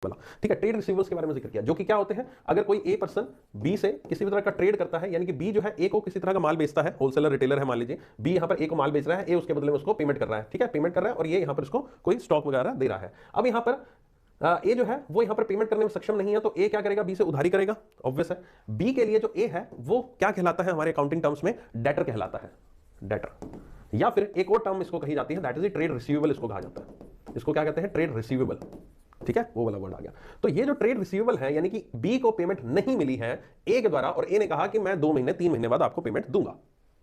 वाला। ठीक है, ट्रेड रिसीवेबल्स के बारे में जिक्र किया, जो कि क्या होते हैं, अगर कोई ए पर्सन बी से किसी भी तरह का ट्रेड करता है, यानी कि बी जो है ए को किसी तरह का माल बेचता है, होलसेलर रिटेलर है मान लीजिए, बी यहां पर ए को माल बेच रहा है, ए उसके बदले में उसको पेमेंट कर रहा है। ठीक है, पेमेंट कर रहा है और ये यहां पर उसको कोई स्टॉक वगैरह दे रहा है। अब यहां पर ए जो है वो यहां पर पेमेंट करने में सक्षम नहीं है, तो ए क्या करेगा, बी से उधारी करेगा, ऑब्वियस है। बी के लिए जो ए है वो क्या कहलाता है हमारे अकाउंटिंग टर्म्स में, डेटर कहलाता है, डेटर। या फिर एक और टर्म इसको कही जाती है, दैट इज ट्रेड रिसीवेबल, इसको कहा जाता है। इसको क्या कहते हैं, ट्रेड रिसीवेबल। ठीक है, वो वाला वर्ड आ गया। तो ये जो ट्रेड रिसीवेबल है, यानी कि बी को पेमेंट नहीं मिली है ए के द्वारा, और ए ने कहा कि मैं 2 महीने 3 महीने बाद आपको पेमेंट दूंगा।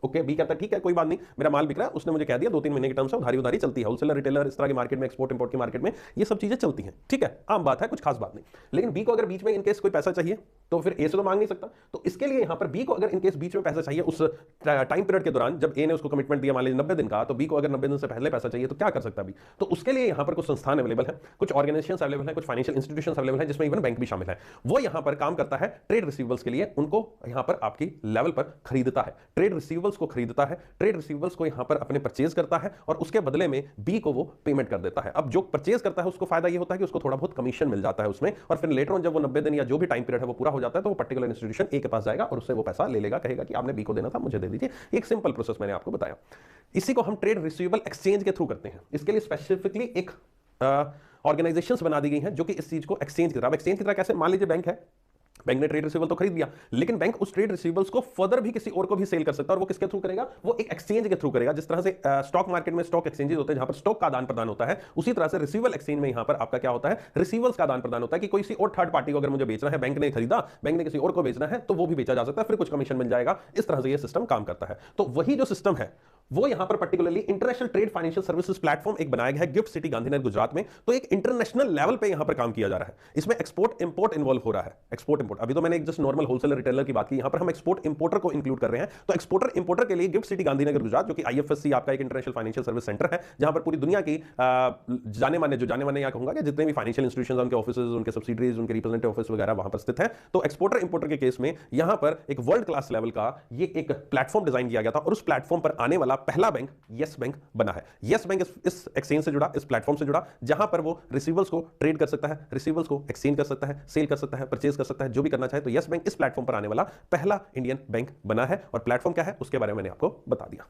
ओके, बी कहता है ठीक है कोई बात नहीं, मेरा माल बिक रहा है, उसने मुझे कह दिया 2-3 महीने के टर्म से उधारी उधारी चलती है, होलसेलर रिटेलर इस तरह की मार्केट में, एक्सपोर्ट इंपोर्ट की मार्केट में ये सब चीजें चलती हैं। ठीक है, आम बात है, कुछ खास बात नहीं। लेकिन बी को अगर बीच में इनकेस कोई पैसा चाहिए तो फिर ए से तो मांग नहीं सकता, तो इसके लिए यहां पर बी को अगर इनकेस बीच में पैसा चाहिए उस टाइम पीरियड के दौरान, जब ए ने उसको कमिटमेंट दिया मान लीजिए 90 दिन का, तो बी को अगर 90 दिन से पहले पैसा चाहिए तो क्या कर सकता है बी, तो उसके लिए यहां पर कुछ संस्थान अवेलेबल है, कुछ ऑर्गेनाइजेशन अवेलेबल है, कुछ फाइनेंशियल इंस्टीट्यूशन अवेलेबल है, जिसमें इवन बैंक भी शामिल है। वो यहां पर काम करता है ट्रेड रिसीवेबल्स के लिए, उनको यहां पर आपकी लेवल पर खरीदता है, ट्रेड रिसीवेबल्स को खरीदता है, ट्रेड रिसीवेबल्स को यहां पर अपने परचेज करता है और उसके बदले में बी को वो पेमेंट कर देता है। अब जो परचेज करता है उसको फायदा ये होता है कि उसको थोड़ा बहुत कमीशन मिल जाता है उसमें, और फिर लेटर ऑन जब वो 90 दिन या जो भी टाइम पीरियड है वो पूरा हो जाता है, तो वो पर्टिकुलर इंस्टीट्यूशन ए के पास जाएगा और उससे वो पैसा ले लेगा, कहेगा कि आपने बी को देना था, मुझे दे दीजिए। एक सिंपल प्रोसेस मैंने आपको बताया। इसी को हम ट्रेड रिसीवेबल एक्सचेंज के थ्रू करते हैं। इसके लिए स्पेसिफिकली एक ऑर्गेनाइजेशंस बना दी गई हैं जो कि इस चीज को एक्सचेंज की तरह, एक्सचेंज की तरह कैसे, मान लीजिए बैंक है, बैंक ने ट्रेड रिसीवेबल तो खरीद लिया, लेकिन बैंक उस ट्रेड रिसीवेबल्स को फर्दर भी किसी और को भी सेल कर सकता है, और वो किसके थ्रू करेगा, वो एक एक्सचेंज के थ्रू करेगा। जिस तरह से स्टॉक मार्केट में स्टॉक एक्सचेंजेस होते हैं जहां पर स्टॉक का आदान प्रदान होता है, उसी तरह से रिसीवेबल एक्सचेंज में यहां पर आपका क्या होता है, रिसीवेबल्स का आदान प्रदान होता है कि कोई सी और थर्ड पार्टी को अगर मुझे बेचना है, बैंक ने खरीदा, बैंक ने किसी और को बेचना है, तो वो भी बेचा जा सकता है, फिर कुछ कमीशन मिल जाएगा। इस तरह से ये सिस्टम काम करता है। तो वही जो सिस्टम है वो यहां पर particularly international trade financial services platform एक बनाया गया है गिफ्ट सिटी गांधीनगर गुजरात में। तो एक इंटरनेशनल लेवल पे यहां पर काम किया जा रहा है। इसमें एक्सपोर्ट इंपोर्ट इन्वॉल्व हो रहा है, एक्सपोर्ट इंपोर्ट। अभी तो मैंने एक जस्ट नॉर्मल होलसेलर रिटेलर की बात की, यहां पर हम एक्सपोर्ट इंपोर्टर को इंक्लूड कर रहे हैं। तो एक्सपोर्टर इंपोर्टर के लिए गिफ्ट सिटी गांधीनगर गुजरात, जो कि आईएफएससी आपका एक इंटरनेशनल फाइनेंशियल सर्विस सेंटर है, जहां पर पूरी दुनिया की जाने माने या कहूंगा कि जितने भी फाइनेंशियल इंस्टीट्यूशंस, उनके ऑफिसेज, उनके सब्सिडरीज, उनके रिप्रेजेंटेटिव ऑफिस वगैरह वहां पर स्थित है। तो एक्सपोर्टर इंपोर्टर के केस में यहां पर एक वर्ल्ड क्लास लेवल का ये एक प्लेटफॉर्म डिजाइन किया गया था, और उस प्लेटफॉर्म पर आने वाला पहला बैंक यस बैंक बना है। यस बैंक इस एक्सचेंज से जुड़ा, इस प्लेटफॉर्म से जुड़ा, जहां पर वो रिसीवेबल्स को ट्रेड कर सकता है, रिसीवेबल्स को एक्सचेंज कर सकता है, सेल कर सकता है, परचेज कर सकता है, जो भी करना चाहे। तो यस बैंक इस प्लेटफॉर्म पर आने वाला पहला इंडियन बैंक बना है, और प्लेटफॉर्म क्या है उसके बारे में मैंने आपको बता दिया।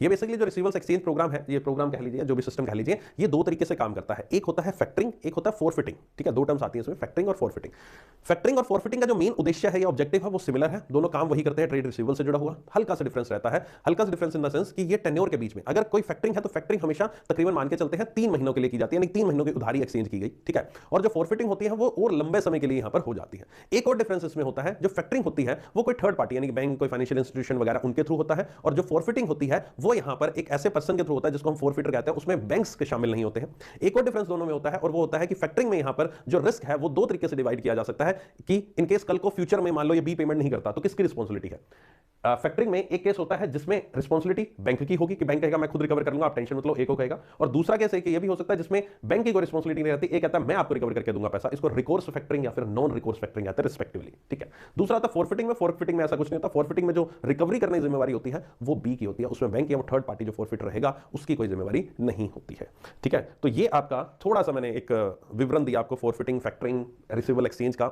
ये बेसिकली जो रिसीवेबल्स एक्सचेंज प्रोग्राम है, ये प्रोग्राम कह लीजिए, जो भी सिस्टम कह लीजिए, ये दो तरीके से काम करता है। एक होता है फैक्टरिंग, एक होता है फॉरफिटिंग। ठीक है, दो टर्म्स आती हैं इसमें, फैक्टरिंग और फॉरफिटिंग। फैक्टरिंग और फॉरफिटिंग का जो मेन उद्देश्य है या ऑब्जेक्टिव है वो सिमिलर है, दोनों काम वही करते हैं, ट्रेड रिसीवेबल से जुड़ा हुआ। हल्का सा डिफरेंस रहता है, हल्का सा डिफरेंस इन द सेंस कि ये टेन्योर के बीच में, अगर कोई फैक्टरिंग है तो फैक्टरिंग हमेशा तकरीबन मान के चलते हैं 3 महीनों के लिए की जाती है, यानी 3 महीनों की उधारी एक्सचेंज की गई। ठीक है, और जो फॉरफिटिंग होती है वो और लंबे समय के लिए यहां पर हो जाती है। एक और डिफरेंस इसमें होता है, जो फैक्टरिंग होती है वो कोई थर्ड पार्टी यानी बैंक, कोई फाइनेंशियल इंस्टीट्यूशन वगैरह उनके थ्रू होता है, और जो फॉरफिटिंग होती है वो यहां पर एक ऐसे पर्सन के थ्रू होता है जिसको हम फॉरफिटर कहते हैं, उसमें बैंक्स के शामिल नहीं होते हैं। एक और डिफरेंस दोनों में होता है, और वो होता है कि फैक्टरिंग में यहां पर जो रिस्क है वो दो तरीके से डिवाइड किया जा सकता है कि इन केस कल को फ्यूचर में मान लो ये बी पेमेंट नहीं करता तो किसकी रिस्पांसिबिलिटी है। फैक्टरिंग में एक केस होता है जिसमें रिस्पांसिबिलिटी बैंक की होगी कि बैंक कहेगा मैं खुद रिकवर कर लूंगा, आप टेंशन मत लो, एक को कहेगा। और दूसरा केस है कि ये भी हो सकता है जिसमें बैंक की कोई रिस्पांसिबिलिटी नहीं रहती, एक कहता है मैं आपको रिकवर करके दूंगा पैसा। इसको रिकोर्स फैक्टरिंग या फिर नॉन रिकोर्स फैक्टरिंग कहते हैं रिस्पेक्टिवली। ठीक है, दूसरा था फॉरफिटिंग में। फॉरफिटिंग में ऐसा कुछ नहीं होता, फॉरफिटिंग में जो रिकवरी करने की जिम्मेवारी होती है वो बी की होती है, उसमें बैंक या थर्ड पार्टी जो फॉरफिटर रहेगा उसकी कोई जिम्मेवारी नहीं होती है। ठीक है, तो ये आपका थोड़ा सा मैंने एक विवरण दिया आपको फॉरफिटिंग, फैक्टरिंग, रिसीवेबल एक्सचेंज का।